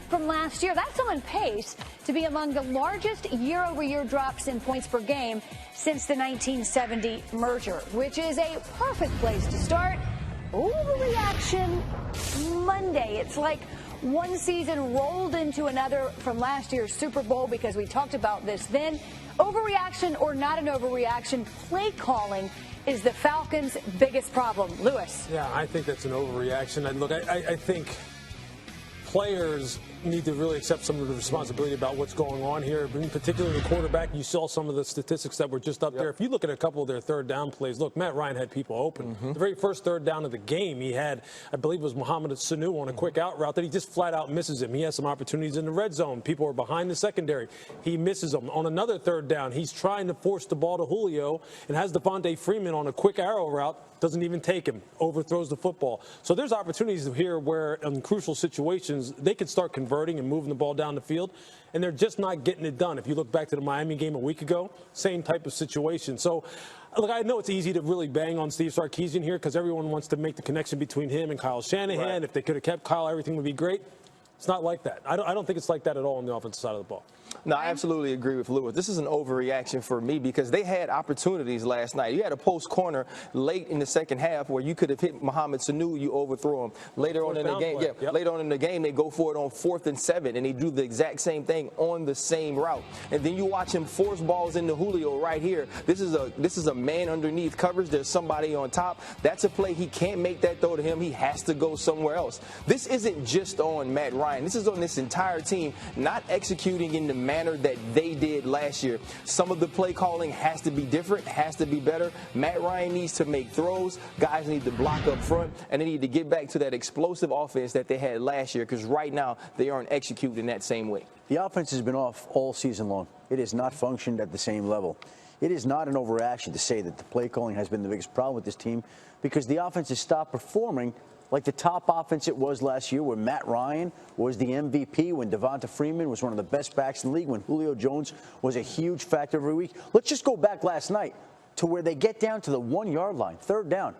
from last year. That's on pace to be among the largest year-over-year drops in points per game since the 1970 merger, which is a perfect place to start. Overreaction Monday. It's like one season rolled into another from last year's Super Bowl, because we talked about this then. Overreaction or not an overreaction, play calling is the Falcons' biggest problem. Lewis. Yeah, I think that's an overreaction. Look, I think players need to really accept some of the responsibility about what's going on here. In particular, the quarterback, you saw some of the statistics that were just up there. If you look at a couple of their third down plays, look, Matt Ryan had people open. The very first third down of the game, he had, I believe it was Mohamed Sanu on a quick out route that he just flat out misses him. He has some opportunities in the red zone. People are behind the secondary. He misses them. On another third down, he's trying to force the ball to Julio and has Devontae Freeman on a quick arrow route. Doesn't even take him, overthrows the football. So there's opportunities here where in crucial situations they could start converting and moving the ball down the field, and they're just not getting it done. If you look back to the Miami game a week ago, same type of situation. So look, I know it's easy to really bang on Steve Sarkisian here because everyone wants to make the connection between him and Kyle Shanahan. Right. If they could have kept Kyle, everything would be great. It's not like that. I don't think it's like that at all on the offensive side of the ball. No, I absolutely agree with Lewis. This is an overreaction for me because they had opportunities last night. You had a post corner late in the second half where you could have hit Mohamed Sanu, you overthrow him. Later on in the game, later on in the game, they go for it on 4th and 7, and they do the exact same thing on the same route. And then you watch him force balls into Julio right here. This is a man underneath coverage. There's somebody on top. That's a play. He can't make that throw to him. He has to go somewhere else. This isn't just on Matt Ryan. This is on this entire team not executing in the manner that they did last year. Some of the play calling has to be different, has to be better. Matt Ryan needs to make throws. Guys need to block up front, and they need to get back to that explosive offense that they had last year, because right now they aren't executing that same way. The offense has been off all season long. It has not functioned at the same level. It is not an overreaction to say that the play calling has been the biggest problem with this team, because the offense has stopped performing like the top offense it was last year, where Matt Ryan was the MVP, when Devonta Freeman was one of the best backs in the league, when Julio Jones was a huge factor every week. Let's just go back last night to where they get down to the 1-yard line, third down,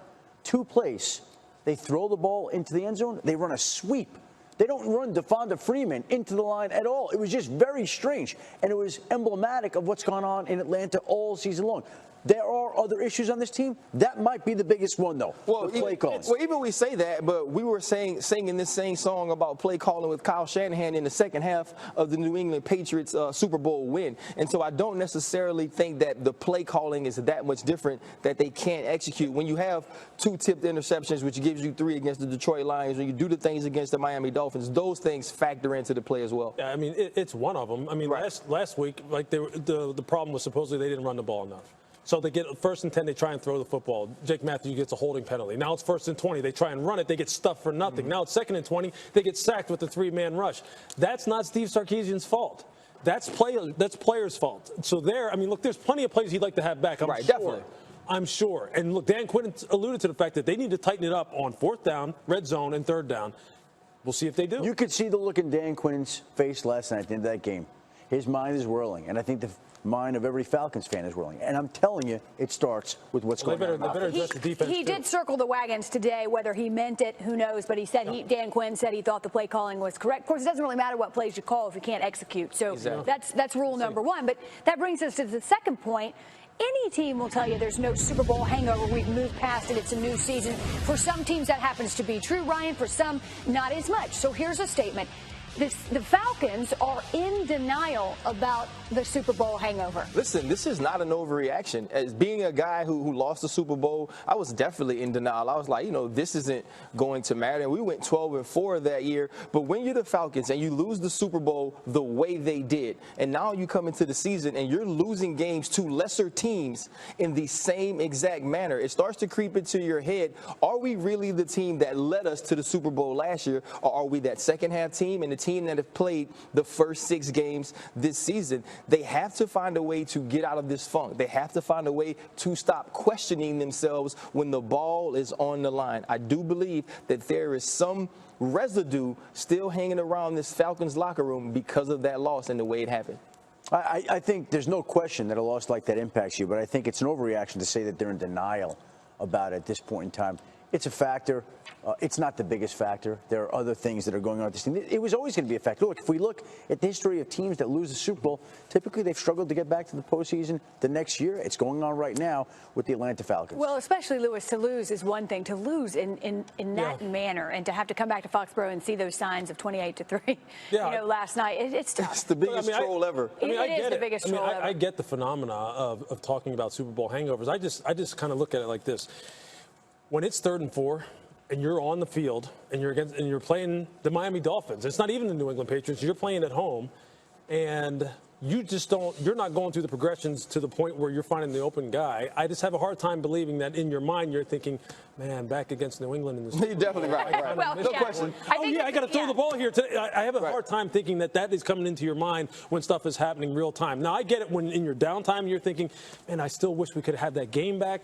2 plays. They throw the ball into the end zone. They run a sweep. They don't run Devonta Freeman into the line at all. It was just very strange, and it was emblematic of what's gone on in Atlanta all season long. There are other issues on this team. That might be the biggest one, though. Well, play calls. Well, even we say that, but we were singing this same song about play calling with Kyle Shanahan in the second half of the New England Patriots Super Bowl win. And so I don't necessarily think that the play calling is that much different, that they can't execute. When you have 2 tipped interceptions, which gives you 3 against the Detroit Lions, when you do the things against the Miami Dolphins, those things factor into the play as well. Yeah, I mean, it's one of them. I mean, last week, like the problem was supposedly they didn't run the ball enough. So they get 1st and 10, they try and throw the football. Jake Matthews gets a holding penalty. Now it's 1st and 20, they try and run it, they get stuffed for nothing. Now it's 2nd and 20, they get sacked with the 3-man rush. That's not Steve Sarkisian's fault. That's players' fault. So I mean, look, there's plenty of plays he'd like to have back. I'm sure. Definitely. I'm sure. And look, Dan Quinn alluded to the fact that they need to tighten it up on 4th down, red zone, and 3rd down. We'll see if they do. You could see the look in Dan Quinn's face last night at the end of that game. His mind is whirling, and I think the mind of every Falcons fan is whirling. And I'm telling you, it starts with what's going on. They better address the defense. He did circle the wagons today. Whether he meant it, who knows? But he said Dan Quinn said he thought the play calling was correct. Of course, it doesn't really matter what plays you call if you can't execute. So that's rule number 1. But that brings us to the second point. Any team will tell you there's no Super Bowl hangover. We've moved past it. It's a new season. For some teams, that happens to be true, Ryan. For some, not as much. So here's a statement. The Falcons are in denial about the Super Bowl hangover. Listen, this is not an overreaction. As being a guy who lost the Super Bowl, I was definitely in denial. I was like, this isn't going to matter. And we went 12-4 that year. But when you're the Falcons and you lose the Super Bowl the way they did, and now you come into the season and you're losing games to lesser teams in the same exact manner, it starts to creep into your head. Are we really the team that led us to the Super Bowl last year, or are we that second half team and the team that have played the first 6 games this season? They have to find a way to get out of this funk. They have to find a way to stop questioning themselves when the ball is on the line. I do believe that there is some residue still hanging around this Falcons locker room because of that loss and the way it happened. I think there's no question that a loss like that impacts you, but I think it's an overreaction to say that they're in denial about it at this point in time. It's a factor. It's not the biggest factor. There are other things that are going on with this team. It was always going to be a factor. Look, if we look at the history of teams that lose the Super Bowl, typically they've struggled to get back to the postseason the next year. It's going on right now with the Atlanta Falcons. Well, especially, Lewis, to lose is one thing. To lose in that manner and to have to come back to Foxborough and see those signs of 28-3, last night, it's tough. It's the biggest troll ever. It is the biggest troll ever. I get the phenomena of talking about Super Bowl hangovers. I just kind of look at it like this. When it's 3rd and 4 and you're on the field and you're playing the Miami Dolphins, it's not even the New England Patriots, you're playing at home, and you're not going through the progressions to the point where you're finding the open guy. I just have a hard time believing that in your mind you're thinking, man, back against New England in this. You're definitely right. Well, no question. I got to throw the ball here today. I have a hard time thinking that is coming into your mind when stuff is happening real time. Now, I get it when in your downtime you're thinking, man, I still wish we could have had that game back.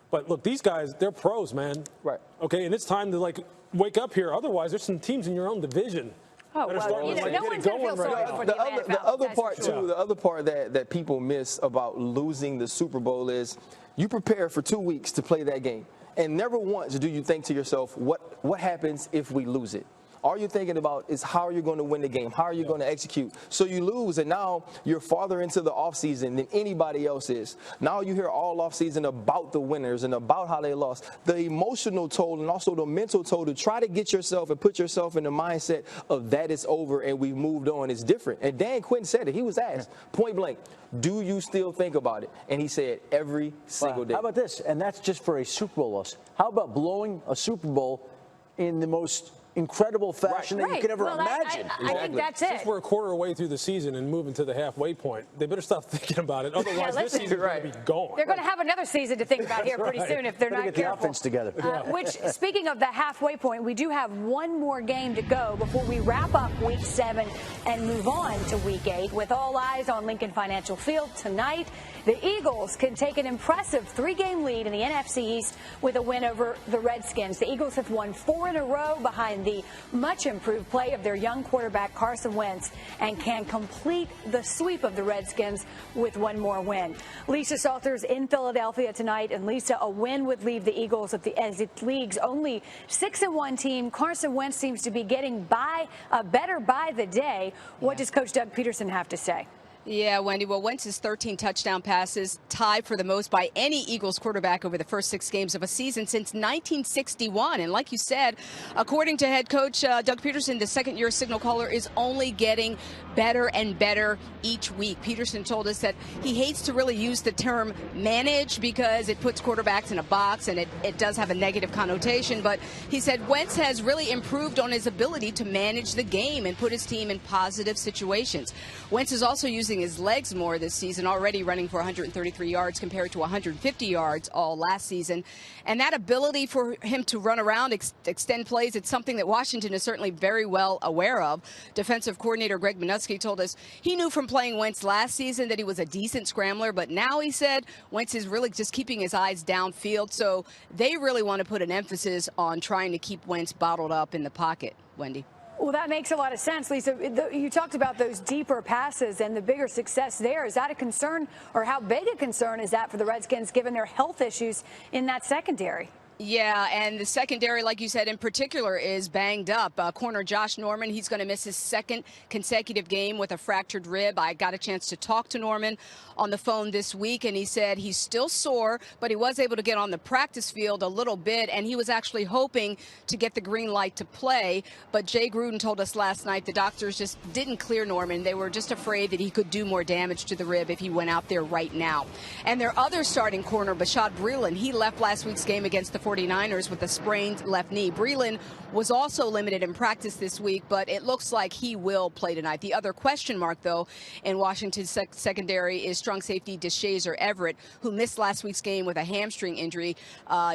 But look, these guys, they're pros, man. Right. Okay, and it's time to wake up here. Otherwise, there's some teams in your own division. Oh, well, no one's going to feel sorry for the other part, too, the other part that people miss about losing the Super Bowl is you prepare for 2 weeks to play that game. And never once do you think to yourself, what happens if we lose it? All you're thinking about is how are you going to win the game? How are you going to execute? So you lose, and now you're farther into the offseason than anybody else is. Now you hear all offseason about the winners and about how they lost. The emotional toll and also the mental toll to try to get yourself and put yourself in the mindset of that it's over and we've moved on is different. And Dan Quinn said it. He was asked, point blank, do you still think about it? And he said every single day. How about this? And that's just for a Super Bowl loss. How about blowing a Super Bowl in the most incredible fashion that you could ever imagine? I think that's it. Since we're a quarter away through the season and moving to the halfway point, they better stop thinking about it. Otherwise, this season's going to be gone. They're going to have another season to think about here pretty soon if they're not get careful. the offense together. Which, speaking of the halfway point, we do have one more game to go before we wrap up Week 7 and move on to Week 8. With all eyes on Lincoln Financial Field tonight, the Eagles can take an impressive 3-game lead in the NFC East with a win over the Redskins. The Eagles have won 4 in a row behind the much improved play of their young quarterback Carson Wentz and can complete the sweep of the Redskins with one more win. Lisa Salters in Philadelphia tonight, and Lisa, a win would leave the Eagles as the league's only 6-1 team. Carson Wentz seems to be getting better by the day. What does Coach Doug Peterson have to say? Yeah, Wendy. Well, Wentz's 13 touchdown passes tied for the most by any Eagles quarterback over the first 6 games of a season since 1961. And like you said, according to head coach Doug Peterson, the second-year signal caller is only getting better and better each week. Peterson told us that he hates to really use the term manage because it puts quarterbacks in a box and it does have a negative connotation. But he said Wentz has really improved on his ability to manage the game and put his team in positive situations. Wentz is also using his legs more this season, already running for 133 yards compared to 150 yards all last season. And that ability for him to run around, extend plays, it's something that Washington is certainly very well aware of. Defensive coordinator Greg Minuski told us he knew from playing Wentz last season that he was a decent scrambler, but now he said Wentz is really just keeping his eyes downfield. So they really want to put an emphasis on trying to keep Wentz bottled up in the pocket. Wendy. Well, that makes a lot of sense, Lisa. You talked about those deeper passes and the bigger success there. Is that a concern, or how big a concern is that for the Redskins given their health issues in that secondary? Yeah, and the secondary, like you said, in particular, is banged up. Corner Josh Norman, he's going to miss his 2nd consecutive game with a fractured rib. I got a chance to talk to Norman on the phone this week, and he said he's still sore, but he was able to get on the practice field a little bit, and he was actually hoping to get the green light to play. But Jay Gruden told us last night the doctors just didn't clear Norman. They were just afraid that he could do more damage to the rib if he went out there right now. And their other starting corner, Bashaud Breeland, he left last week's game against the 49ers with a sprained left knee. Breeland was also limited in practice this week, but it looks like he will play tonight. The other question mark, though, in Washington's secondary is strong safety DeShazer Everett, who missed last week's game with a hamstring injury.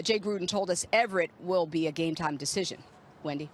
Jay Gruden told us Everett will be a game-time decision. Wendy.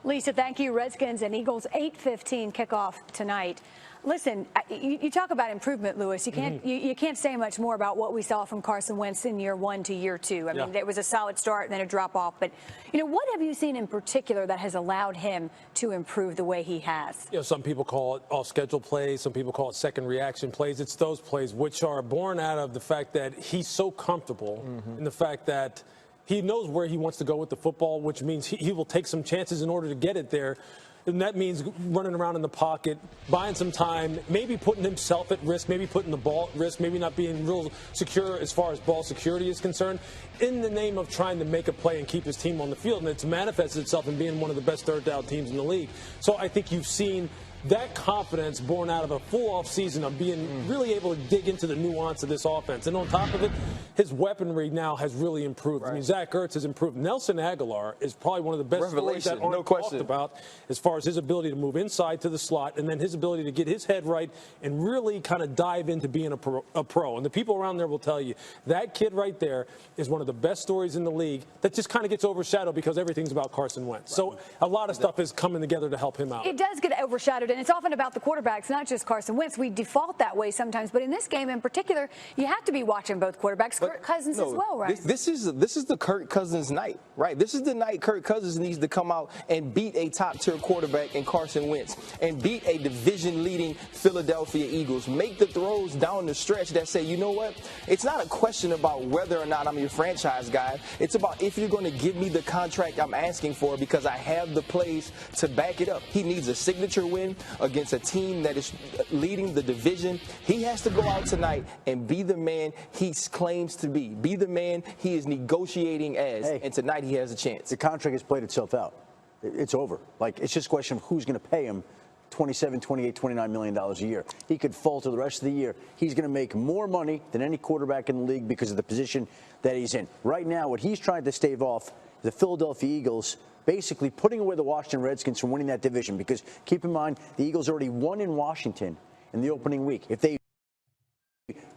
Lisa, thank you. Redskins and Eagles 8:15 kickoff tonight. Listen, you talk about improvement, Lewis. You can't you can't say much more about what we saw from Carson Wentz in year 1 to year 2. I mean, it was a solid start and then a drop off. But what have you seen in particular that has allowed him to improve the way he has? Some people call it off-schedule plays. Some people call it second reaction plays. It's those plays which are born out of the fact that he's so comfortable in the fact that He knows where he wants to go with the football, which means he will take some chances in order to get it there. And that means running around in the pocket, buying some time, maybe putting himself at risk, maybe putting the ball at risk, maybe not being real secure as far as ball security is concerned, in the name of trying to make a play and keep his team on the field. And it's manifested itself in being one of the best third down teams in the league. So I think you've seen that confidence born out of a full off season of being really able to dig into the nuance of this offense. And on top of it, his weaponry now has really improved. Right. I mean, Zach Ertz has improved. Nelson Aguilar is probably one of the best stories that aren't talked about as far as his ability to move inside to the slot and then his ability to get his head right and really kind of dive into being a pro. And the people around there will tell you that kid right there is one of the best stories in the league that just kind of gets overshadowed because everything's about Carson Wentz. Right. So a lot of stuff is coming together to help him out. It does get overshadowed. And it's often about the quarterbacks, not just Carson Wentz. We default that way sometimes, but in this game in particular, you have to be watching both quarterbacks. Kirk Cousins as well, right? This is the Kirk Cousins night, right? This is the night Kirk Cousins needs to come out and beat a top-tier quarterback in Carson Wentz and beat a division-leading Philadelphia Eagles. Make the throws down the stretch that say, you know what? It's not a question about whether or not I'm your franchise guy. It's about if you're going to give me the contract I'm asking for because I have the plays to back it up. He needs a signature win against a team that is leading the division. He has to go out tonight and be the man he claims to be. Be the man he is negotiating as. Hey, and tonight he has a chance. The contract has played itself out. It's over. Like, it's just a question of who's going to pay him $27, $28, $29 million a year. He could falter the rest of the year. He's going to make more money than any quarterback in the league because of the position that he's in. Right now, what he's trying to stave off the Philadelphia Eagles basically putting away the Washington Redskins from winning that division, because keep in mind, the Eagles already won in Washington in the opening week. If they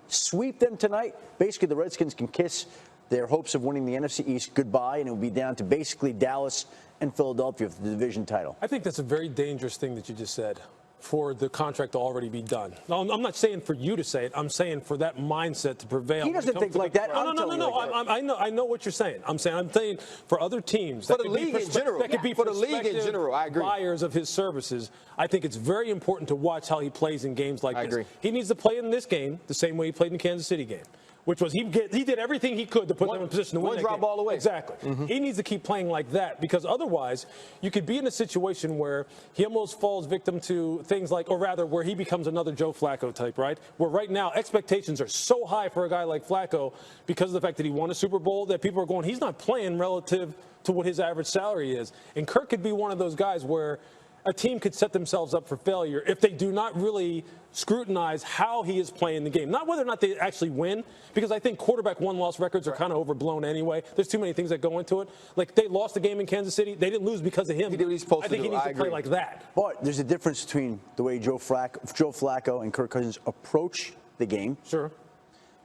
sweep them tonight, basically the Redskins can kiss their hopes of winning the NFC East goodbye, and it will be down to basically Dallas and Philadelphia for the division title. I think that's a very dangerous thing that you just said, for the contract to already be done. Now, I'm not saying for you to say it. I'm saying for that mindset to prevail. He doesn't think like that. No. I know what you're saying. I'm saying for other teams, for the league in general, that could be for the league in general. I agree. Buyers of his services, I think it's very important to watch how he plays in games like this. I agree. He needs to play in this game the same way he played in the Kansas City game, which was he did everything he could to put them in position to win that game. One drop ball away. Exactly. Mm-hmm. He needs to keep playing like that, because otherwise you could be in a situation where he almost falls victim to things like, or rather where he becomes another Joe Flacco type, right? Where right now expectations are so high for a guy like Flacco because of the fact that he won a Super Bowl that people are going, he's not playing relative to what his average salary is. And Kirk could be one of those guys where a team could set themselves up for failure if they do not really scrutinize how he is playing the game. Not whether or not they actually win, because I think quarterback one-loss records are kind of overblown anyway. There's too many things that go into it. Like, they lost the game in Kansas City. They didn't lose because of him. He did what he's supposed to do. I think he needs to play like that. But there's a difference between the way Joe Flacco and Kirk Cousins approach the game. Sure.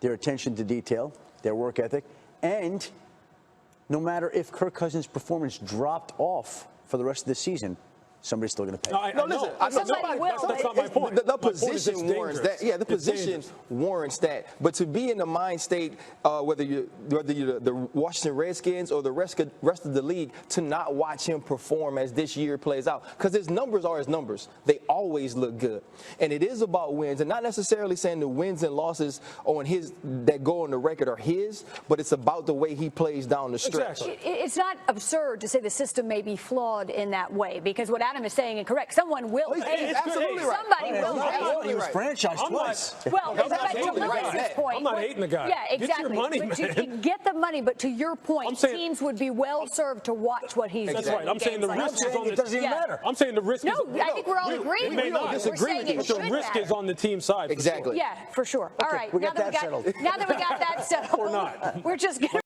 Their attention to detail, their work ethic, and no matter if Kirk Cousins' performance dropped off for the rest of the season, somebody's still going to pay. That's not my point. The position warrants that. Yeah, the position warrants that. But to be in the mind state, whether you're the Washington Redskins or the rest of the league, to not watch him perform as this year plays out, because his numbers are his numbers. They always look good, and it is about wins, and not necessarily saying the wins and losses on his that go on the record are his, but it's about the way he plays down the stretch. Exactly. It's not absurd to say the system may be flawed in that way, because what Adam is saying is correct. Someone will pay. Absolutely right. Somebody will pay. He was franchised twice. Well, to Melissa's point. I'm not hating the guy. Yeah, exactly. Get your money, man. Get the money, but to your point, teams would be well served to watch what he's doing. That's right. I'm saying the risk is on the. It doesn't even matter. I'm saying the risk is. No, I think we're all agreeing. We may not disagree with you, but the risk is on the team side. Exactly. Yeah, for sure. All right. We got that settled. Now that we got that settled, or not. We're just going to